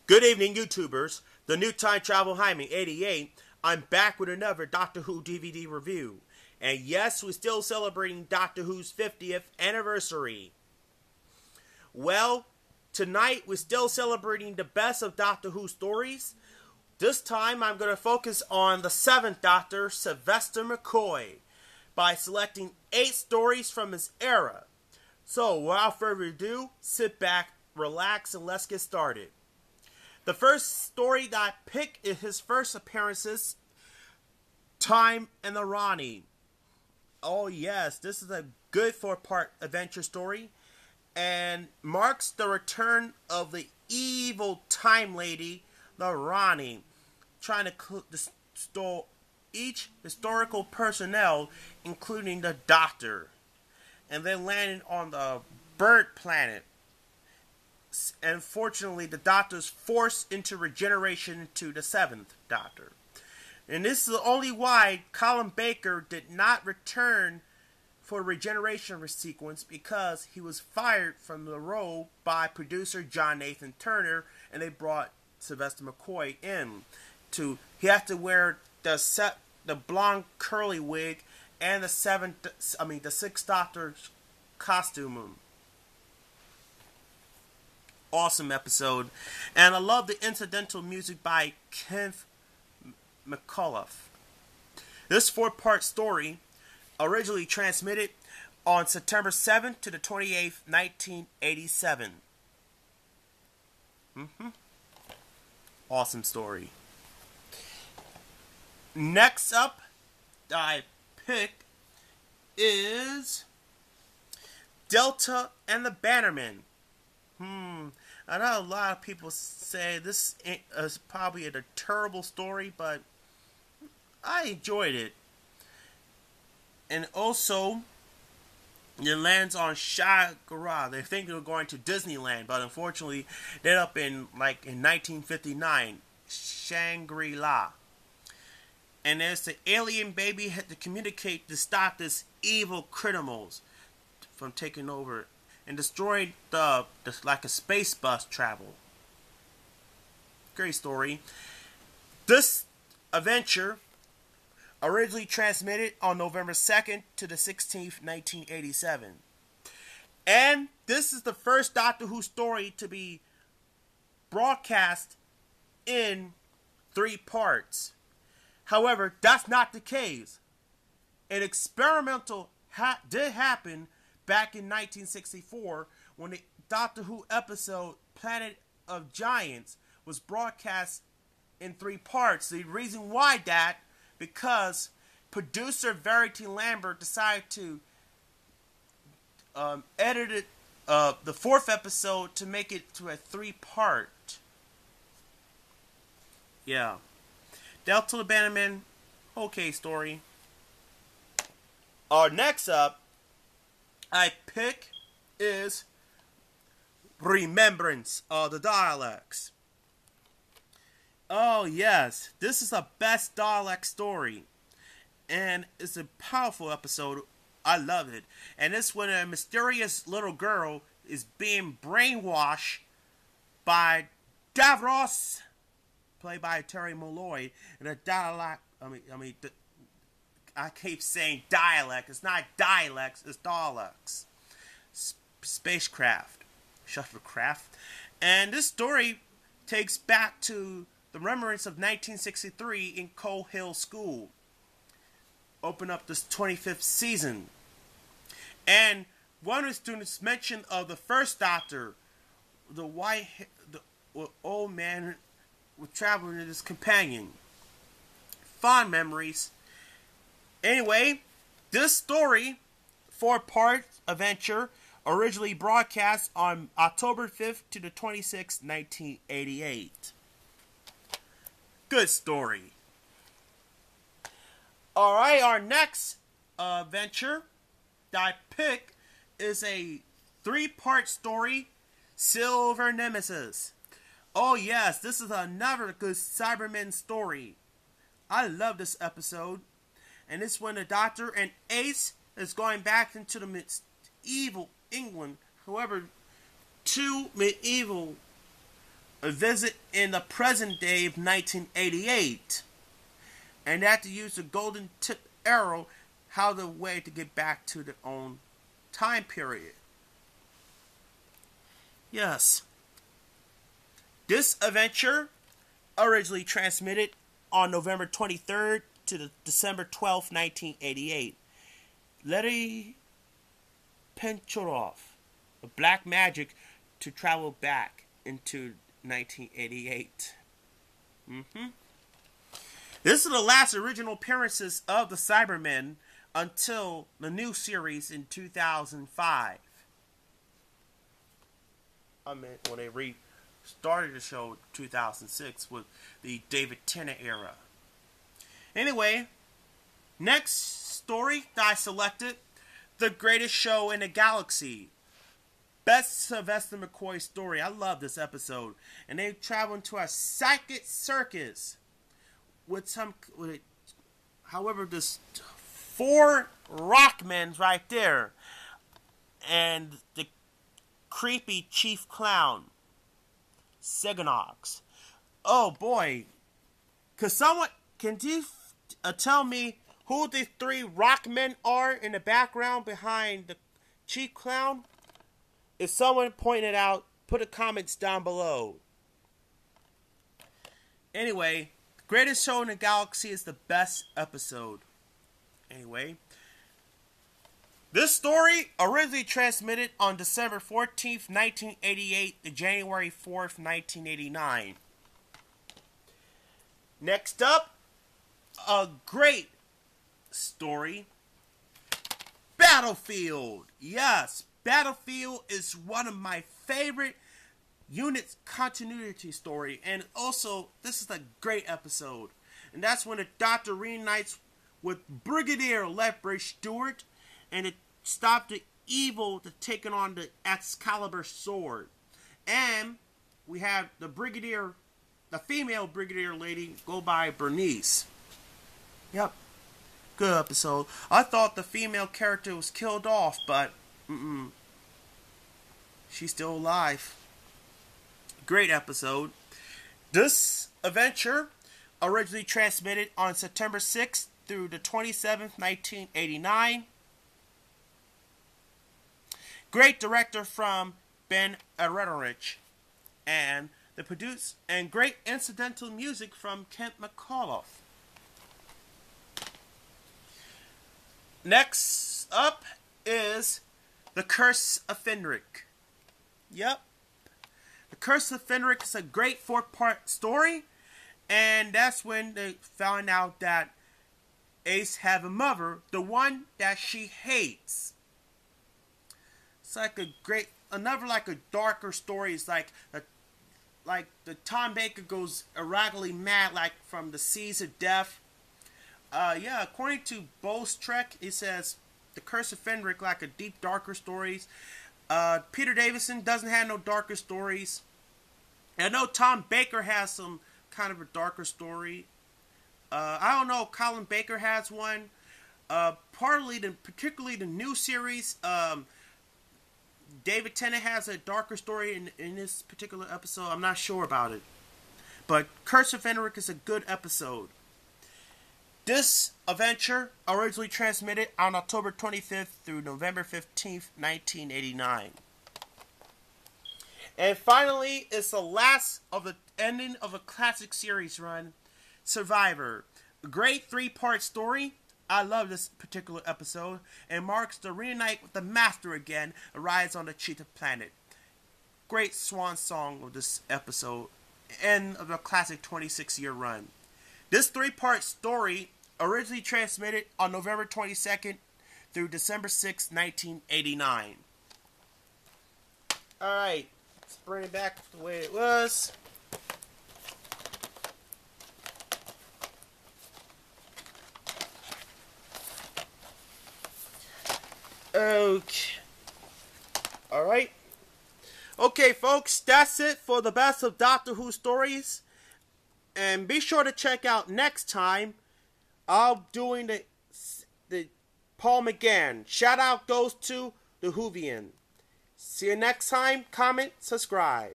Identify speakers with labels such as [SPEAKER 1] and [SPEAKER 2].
[SPEAKER 1] Good evening, YouTubers. The new Time Travel Hyman 88. I'm back with another Doctor Who DVD review. And yes, we're still celebrating Doctor Who's 50th anniversary. Well, tonight we're still celebrating the best of Doctor Who stories. This time I'm going to focus on the 7th Doctor, Sylvester McCoy, by selecting 8 stories from his era. So, without further ado, sit back, relax, and let's get started. The first story that I picked is his first appearances, Time and the Rani. Oh yes, this is a good 4-part adventure story, and marks the return of the evil time lady, the Rani, trying to destroy each historical personnel, including the Doctor, and then landing on the bird planet. And fortunately, the Doctor is forced into regeneration into the 7th Doctor. And this is only why Colin Baker did not return for the regeneration sequence, because he was fired from the role by producer John Nathan Turner, and they brought Sylvester McCoy in. He had to wear the blonde curly wig and the 6th Doctor's costume. Awesome episode, and I love the incidental music by Kenneth McAuliffe. This 4-part story originally transmitted on September 7th to the 28th, 1987. Awesome story. Next up that I pick is Delta and the Bannermen. I know a lot of people say this is probably a terrible story, but I enjoyed it. And also, it lands on Shangri-La. They think they were going to Disneyland, but unfortunately, they ended up in 1959, Shangri-La. And there's the alien baby had to communicate to stop this evil criminals from taking over and destroyed like a space bus travel. Great story. This adventure originally transmitted on November 2nd to the 16th, 1987. And this is the first Doctor Who story to be broadcast in 3 parts. However, that's not the case. An experimental did happen back in 1964, when the Doctor Who episode Planet of Giants was broadcast in 3 parts. The reason why because producer Verity Lambert decided to edit it, the 4th episode to make it to a 3-part. Yeah. Delta the Bannermen, okay story. Next up I pick is Remembrance of the Daleks. Oh yes, this is the best Dalek story, and it's a powerful episode. I love it. And it's when a mysterious little girl is being brainwashed by Davros, played by Terry Molloy, and a Dalek. I keep saying dialect. It's not dialects, it's Daleks. Spacecraft. Shuttlecraft. And this story takes back to the remembrance of 1963 in Coal Hill School. Open up this 25th season. And one of the students mentioned of the first Doctor, the old man was traveling with his companion. Fond memories. Anyway, this story, 4-part adventure, originally broadcast on October 5th to the 26th, 1988. Good story. Alright, our next adventure that I pick is a 3-part story, Silver Nemesis. Oh yes, this is another good Cybermen story. I love this episode. And it's when the Doctor and Ace is going back into the medieval England. However, 2 medieval a visit in the present day of 1988. And they had to use the golden tip arrow how the way to get back to their own time period. Yes. This adventure originally transmitted on November 23rd to December 12th, 1988. Letty Penchorov, a black magic to travel back into 1988. This is the last original appearances of the Cybermen until the new series in 2005. I mean, when they restarted the show in 2006 with the David Tennant era. Anyway, next story that I selected, The Greatest Show in the Galaxy. Best Sylvester McCoy story. I love this episode. And they travel into a psychic circus however, this 4 rockmen right there. And the creepy chief clown, Seganox. Oh boy. Can you tell me who the 3 rockmen are in the background behind the chief clown? If someone pointed out, put a comments down below. Anyway, The Greatest Show in the Galaxy is the best episode. Anyway, this story originally transmitted on December 14th, 1988 to January 4th, 1989. Next up, a great story, Battlefield. Yes, Battlefield is one of my favorite unit's continuity story, and also this is a great episode, and that's when the Doctor reunites with Brigadier Lethbridge Stewart, and it stopped the evil to taking on the Excalibur sword, and we have the female Brigadier lady go by Bernice. Yep, good episode. I thought the female character was killed off, but she's still alive. Great episode. This adventure originally transmitted on September 6th through the 27th, 1989. Great director from Ben Aronovich, and the produce and great incidental music from Kent McAuliffe. Next up is The Curse of Fenwick. Yep. The Curse of Fenwick is a great 4-part story, and that's when they found out that Ace have a mother, the one that she hates. It's like a darker story. It's like the Tom Baker goes erratically mad, like from the seas of death. According to Bose Trek, it says The Curse of Fenwick like a deep, darker stories. Peter Davison doesn't have no darker stories. And I know Tom Baker has some kind of a darker story. I don't know if Colin Baker has one. Particularly the new series, David Tennant has a darker story in this particular episode. I'm not sure about it. But Curse of Fenwick is a good episode. This adventure originally transmitted on October 25th through November 15th, 1989. And finally, it's the last of the ending of a classic series run, Survivor. A great 3-part story. I love this particular episode, and marks the reunite with the Master again, arrives on the Cheetah Planet. Great swan song of this episode, end of a classic 26-year run. This 3-part story originally transmitted on November 22nd through December 6, 1989. Alright, let's bring it back the way it was. Okay. Alright. Okay, folks, that's it for the best of Doctor Who stories. And be sure to check out next time. I'm doing the Paul McGann. Shout out goes to the Whovian. See you next time. Comment, subscribe.